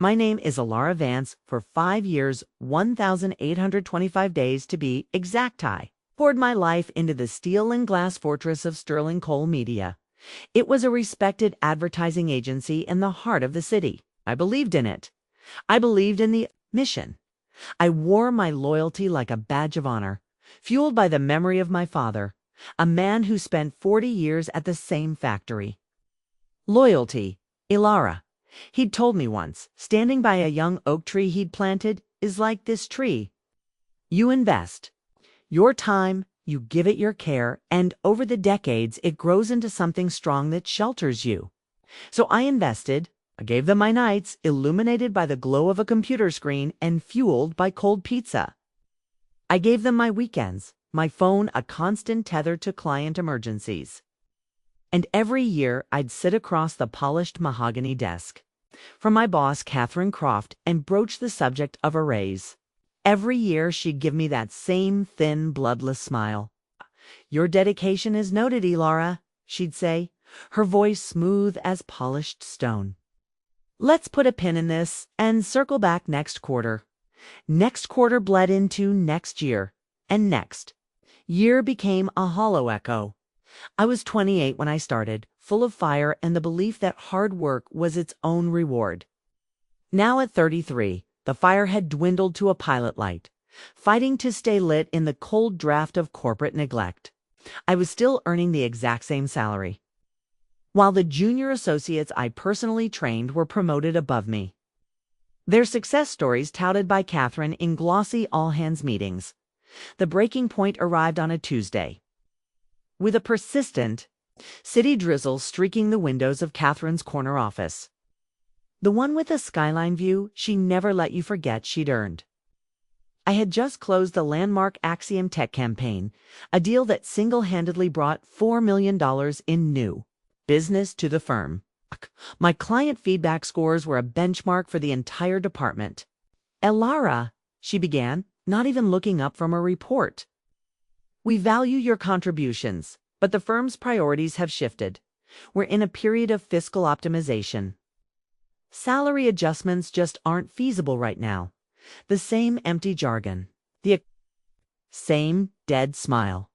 My name is Alara Vance for 5 years, 1,825 days to be exact. I poured my life into the steel and glass fortress of Sterling Coal Media. It was a respected advertising agency in the heart of the city. I believed in it. I believed in the mission. I wore my loyalty like a badge of honor, fueled by the memory of my father, a man who spent 40 years at the same factory. Loyalty, Ilara. He'd told me once, standing by a young oak tree he'd planted, is like this tree. You invest your time, you give it your care, and over the decades it grows into something strong that shelters you. So I invested. I gave them my nights, illuminated by the glow of a computer screen and fueled by cold pizza. I gave them my weekends, my phone a constant tether to client emergencies. And every year I'd sit across the polished mahogany desk from my boss, Catherine Croft, and broach the subject of a raise. Every year she'd give me that same thin, bloodless smile. "Your dedication is noted, Ilara," she'd say, her voice smooth as polished stone. "Let's put a pin in this and circle back next quarter." Next quarter bled into next year, and next. Year became a hollow echo. I was 28 when I started, full of fire and the belief that hard work was its own reward. Now at 33, the fire had dwindled to a pilot light, fighting to stay lit in the cold draft of corporate neglect. I was still earning the exact same salary, while the junior associates I personally trained were promoted above me. Their success stories touted by Catherine in glossy all-hands meetings. The breaking point arrived on a Tuesday, with a persistent city drizzle streaking the windows of Catherine's corner office. The one with a skyline view she never let you forget she'd earned. I had just closed the landmark Axiom Tech campaign, a deal that single-handedly brought $4 million in new business to the firm. My client feedback scores were a benchmark for the entire department. "Ilara," she began, not even looking up from a report. "We value your contributions, but the firm's priorities have shifted. We're in a period of fiscal optimization. Salary adjustments just aren't feasible right now." The same empty jargon. The same dead smile.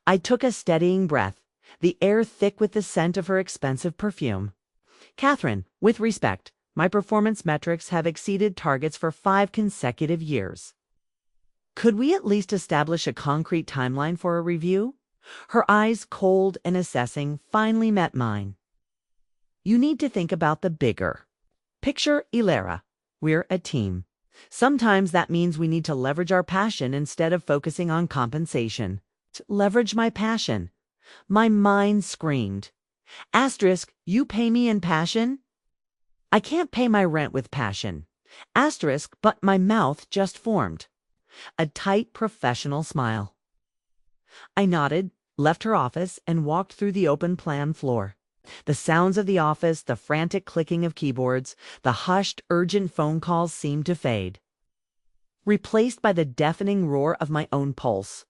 I took a steadying breath, the air thick with the scent of her expensive perfume. "Catherine, with respect, my performance metrics have exceeded targets for 5 consecutive years. Could we at least establish a concrete timeline for a review?" Her eyes, cold and assessing, finally met mine. "You need to think about the bigger picture, Ilara. We're a team. Sometimes that means we need to leverage our passion instead of focusing on compensation." Leverage my passion. My mind screamed. Asterisk, you pay me in passion? I can't pay my rent with passion. Asterisk, but my mouth just formed a tight professional smile. I nodded, left her office, and walked through the open plan floor. The sounds of the office, the frantic clicking of keyboards, the hushed, urgent phone calls seemed to fade, replaced by the deafening roar of my own pulse.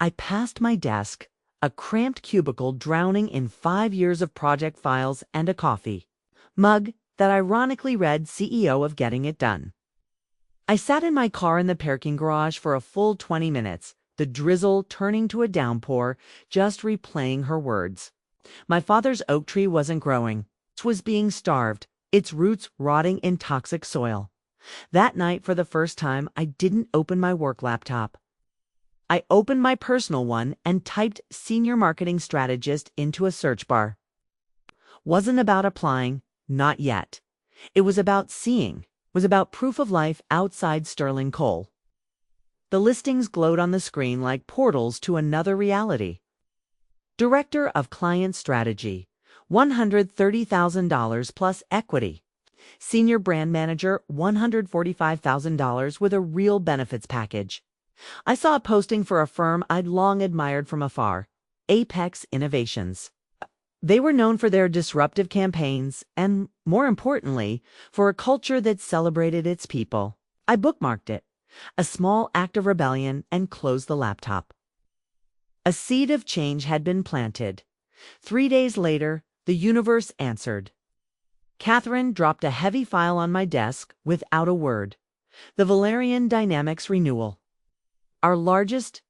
I passed my desk, a cramped cubicle drowning in 5 years of project files and a coffee mug that ironically read CEO of Getting It Done. I sat in my car in the parking garage for a full 20 minutes, the drizzle turning to a downpour, just replaying her words. My father's oak tree wasn't growing. It was being starved, its roots rotting in toxic soil. That night, for the first time, I didn't open my work laptop. I opened my personal one and typed senior marketing strategist into a search bar. Wasn't about applying, not yet. It was about seeing, was about proof of life outside Sterling Coal. The listings glowed on the screen like portals to another reality. Director of Client Strategy, $130,000 plus equity. Senior Brand Manager, $145,000 with a real benefits package. I saw a posting for a firm I'd long admired from afar, Apex Innovations. They were known for their disruptive campaigns and, more importantly, for a culture that celebrated its people. I bookmarked it, a small act of rebellion, and closed the laptop. A seed of change had been planted. 3 days later, the universe answered. Catherine dropped a heavy file on my desk without a word. The Valerian Dynamics renewal. Our largest,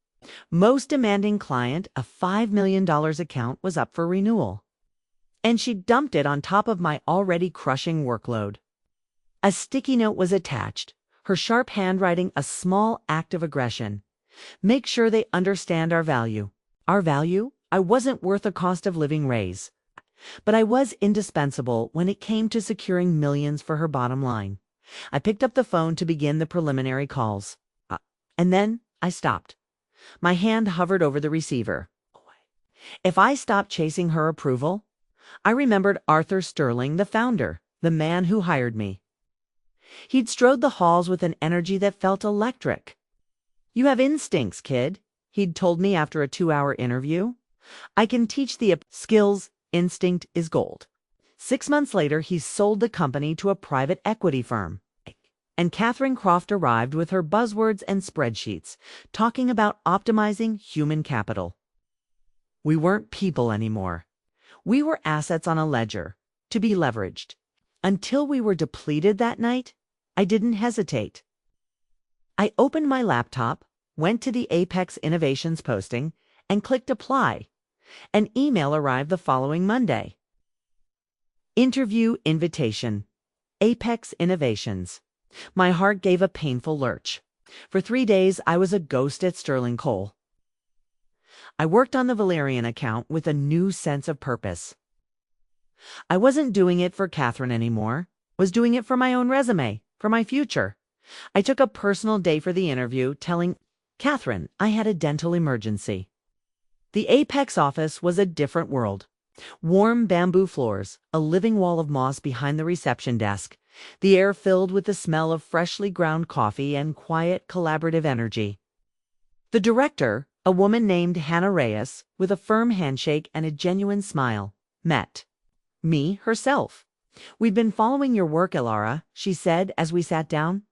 most demanding client, a $5 million account, was up for renewal. And she dumped it on top of my already crushing workload. A sticky note was attached, her sharp handwriting a small act of aggression. Make sure they understand our value. Our value? I wasn't worth a cost of living raise. But I was indispensable when it came to securing millions for her bottom line. I picked up the phone to begin the preliminary calls. And then I stopped. My hand hovered over the receiver. If I stopped chasing her approval, I remembered Arthur Sterling, the founder, the man who hired me. He'd strode the halls with an energy that felt electric. "You have instincts, kid," he'd told me after a 2-hour interview. "I can teach the skills. Instinct is gold." 6 months later, he sold the company to a private equity firm. And Catherine Croft arrived with her buzzwords and spreadsheets, talking about optimizing human capital. We weren't people anymore. We were assets on a ledger, to be leveraged. Until we were depleted that night, I didn't hesitate. I opened my laptop, went to the Apex Innovations posting, and clicked apply. An email arrived the following Monday. Interview invitation. Apex Innovations. My heart gave a painful lurch. For 3 days, I was a ghost at Sterling Cole. I worked on the Valerian account with a new sense of purpose. I wasn't doing it for Catherine anymore. Was doing it for my own resume, for my future. I took a personal day for the interview, telling Catherine I had a dental emergency. The Apex office was a different world. Warm bamboo floors, a living wall of moss behind the reception desk, the air filled with the smell of freshly ground coffee and quiet collaborative energy. The director, a woman named Hannah Reyes, with a firm handshake and a genuine smile, met me herself. "We've been following your work, Elara," she said as we sat down.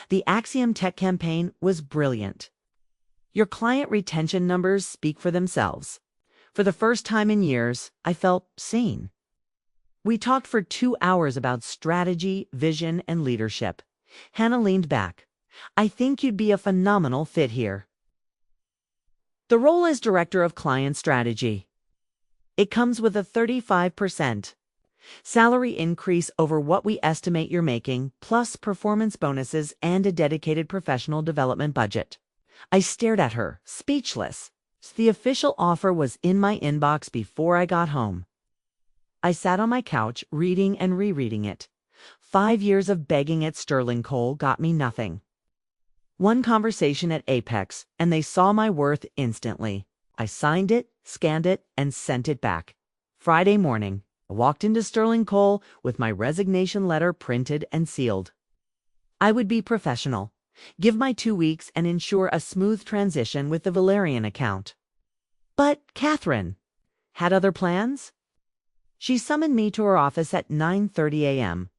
"The Axiom Tech campaign was brilliant. Your client retention numbers speak for themselves." For the first time in years, I felt seen. We talked for 2 hours about strategy, vision, and leadership. Hannah leaned back. "I think you'd be a phenomenal fit here." The role is Director of Client Strategy. It comes with a 35% salary increase over what we estimate you're making, plus performance bonuses and a dedicated professional development budget. I stared at her, speechless. The official offer was in my inbox before I got home. I sat on my couch, reading and rereading it. 5 years of begging at Sterling Cole got me nothing. One conversation at Apex, and they saw my worth instantly. I signed it, scanned it, and sent it back. Friday morning, I walked into Sterling Cole with my resignation letter printed and sealed. I would be professional, give my 2 weeks, and ensure a smooth transition with the Valerian account. But Catherine had other plans. She summoned me to her office at 9:30 a.m.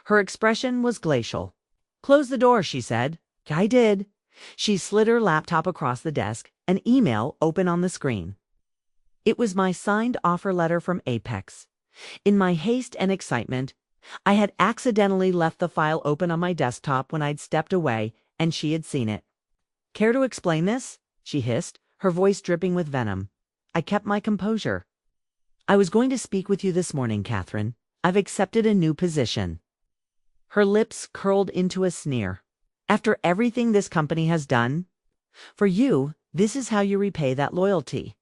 Her expression was glacial. "Close the door," she said. I did. She slid her laptop across the desk, an email open on the screen. It was my signed offer letter from Apex. In my haste and excitement, I had accidentally left the file open on my desktop when I'd stepped away, and she had seen it. "Care to explain this?" she hissed, her voice dripping with venom. I kept my composure. "I was going to speak with you this morning, Catherine. I've accepted a new position." Her lips curled into a sneer. "After everything this company has done for you, this is how you repay that loyalty."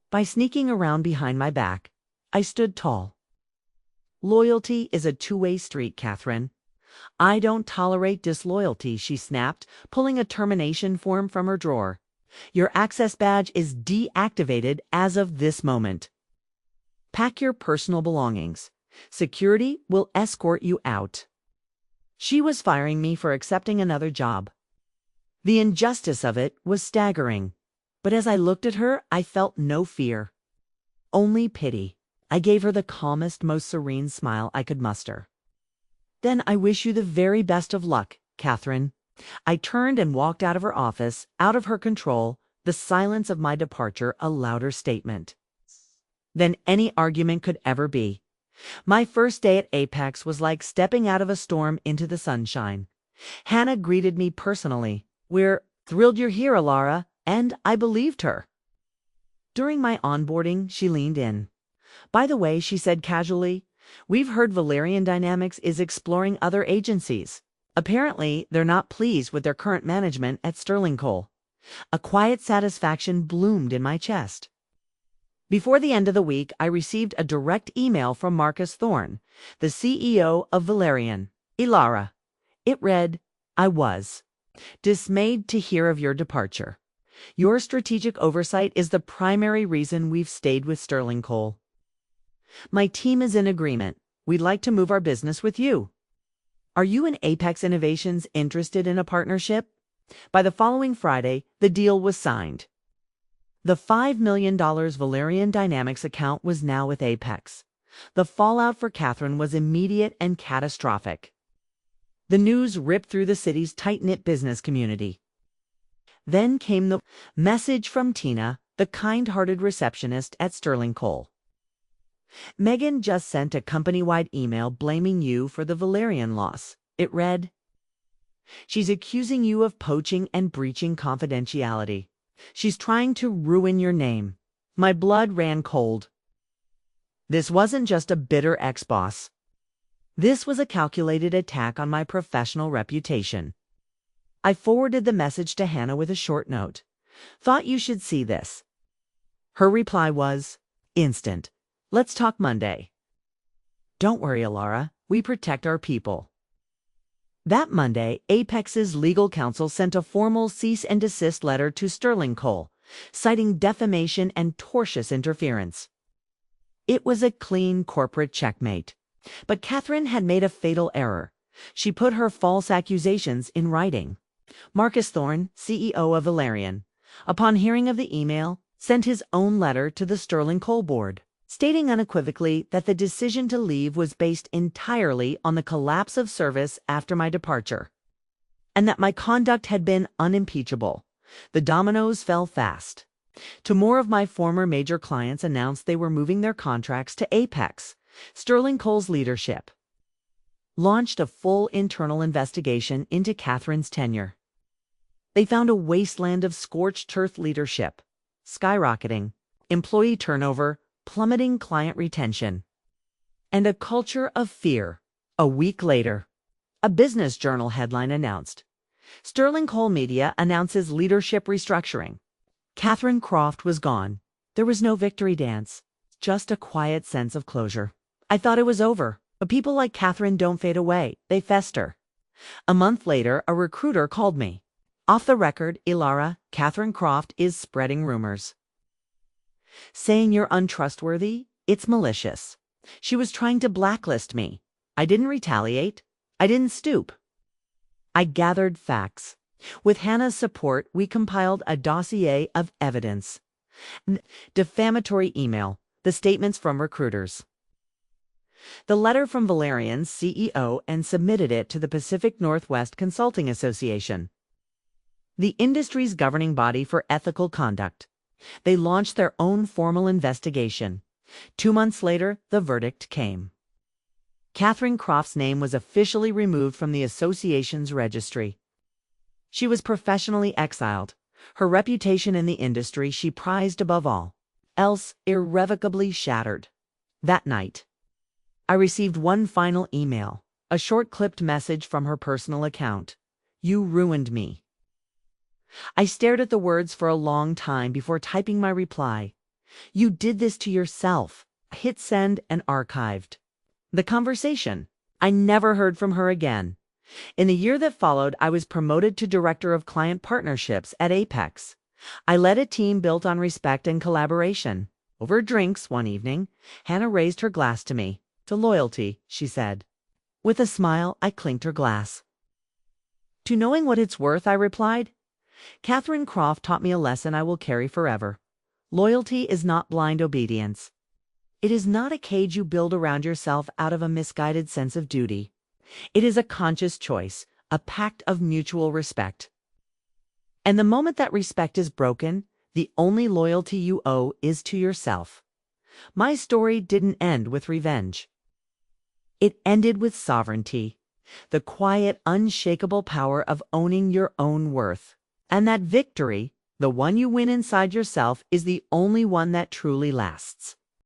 By sneaking around behind my back, I stood tall. "Loyalty is a two-way street, Catherine. I don't tolerate disloyalty," she snapped, pulling a termination form from her drawer. "Your access badge is deactivated as of this moment. Pack your personal belongings. Security will escort you out." She was firing me for accepting another job. The injustice of it was staggering. But as I looked at her, I felt no fear, only pity. I gave her the calmest, most serene smile I could muster. "Then I wish you the very best of luck, Catherine." I turned and walked out of her office, out of her control, the silence of my departure a louder statement than any argument could ever be. My first day at Apex was like stepping out of a storm into the sunshine. Hannah greeted me personally. "We're thrilled you're here, Alara," and I believed her. During my onboarding, she leaned in. "By the way," she said casually, "we've heard Valerian Dynamics is exploring other agencies. Apparently, they're not pleased with their current management at Sterling Cole." A quiet satisfaction bloomed in my chest. Before the end of the week, I received a direct email from Marcus Thorne, the CEO of Valerian. "Ilara." It read, "I was dismayed to hear of your departure. Your strategic oversight is the primary reason we've stayed with Sterling Cole. My team is in agreement. We'd like to move our business with you. Are you and Apex Innovations interested in a partnership?" By the following Friday, the deal was signed. The $5 million Valerian Dynamics account was now with Apex. The fallout for Catherine was immediate and catastrophic. The news ripped through the city's tight-knit business community. Then came the message from Tina, the kind-hearted receptionist at Sterling Cole. "Megan just sent a company-wide email blaming you for the Valerian loss." It read, "She's accusing you of poaching and breaching confidentiality. She's trying to ruin your name." My blood ran cold. This wasn't just a bitter ex-boss. This was a calculated attack on my professional reputation. I forwarded the message to Hannah with a short note. "Thought you should see this." Her reply was instant. "Let's talk Monday." "Don't worry, Alara. We protect our people." That Monday, Apex's legal counsel sent a formal cease and desist letter to Sterling Cole, citing defamation and tortious interference. It was a clean corporate checkmate. But Catherine had made a fatal error. She put her false accusations in writing. Marcus Thorne, CEO of Valerian, upon hearing of the email, sent his own letter to the Sterling Cole board, stating unequivocally that the decision to leave was based entirely on the collapse of service after my departure, and that my conduct had been unimpeachable. The dominoes fell fast. Two more of my former major clients announced they were moving their contracts to Apex. Sterling Cole's leadership launched a full internal investigation into Catherine's tenure. They found a wasteland of scorched earth leadership, skyrocketing employee turnover, plummeting client retention, and a culture of fear. A week later, a Business Journal headline announced, "Sterling Cole Media announces leadership restructuring." Catherine Croft was gone. There was no victory dance, just a quiet sense of closure. I thought it was over, but people like Catherine don't fade away, they fester. A month later, a recruiter called me. "Off the record, Ilara, Catherine Croft is spreading rumors, saying you're untrustworthy. It's malicious. She was trying to blacklist me. I didn't retaliate. I didn't stoop. I gathered facts. With Hannah's support, we compiled a dossier of evidence. Defamatory email, the statements from recruiters, the letter from Valerian's CEO, and submitted it to the Pacific Northwest Consulting Association, the industry's governing body for ethical conduct. They launched their own formal investigation. 2 months later, the verdict came. Catherine Croft's name was officially removed from the association's registry. She was professionally exiled. Her reputation in the industry she prized above all else irrevocably shattered. That night, I received one final email, a short clipped message from her personal account. "You ruined me." I stared at the words for a long time before typing my reply. "You did this to yourself." I hit send and archived the conversation. I never heard from her again. In the year that followed, I was promoted to Director of Client Partnerships at Apex. I led a team built on respect and collaboration. Over drinks one evening, Hannah raised her glass to me. "To loyalty," she said. With a smile, I clinked her glass. "To knowing what it's worth," I replied. "Catherine Croft taught me a lesson I will carry forever. Loyalty is not blind obedience. It is not a cage you build around yourself out of a misguided sense of duty. It is a conscious choice, a pact of mutual respect. And the moment that respect is broken, the only loyalty you owe is to yourself." My story didn't end with revenge. It ended with sovereignty, the quiet, unshakable power of owning your own worth. And that victory, the one you win inside yourself, is the only one that truly lasts.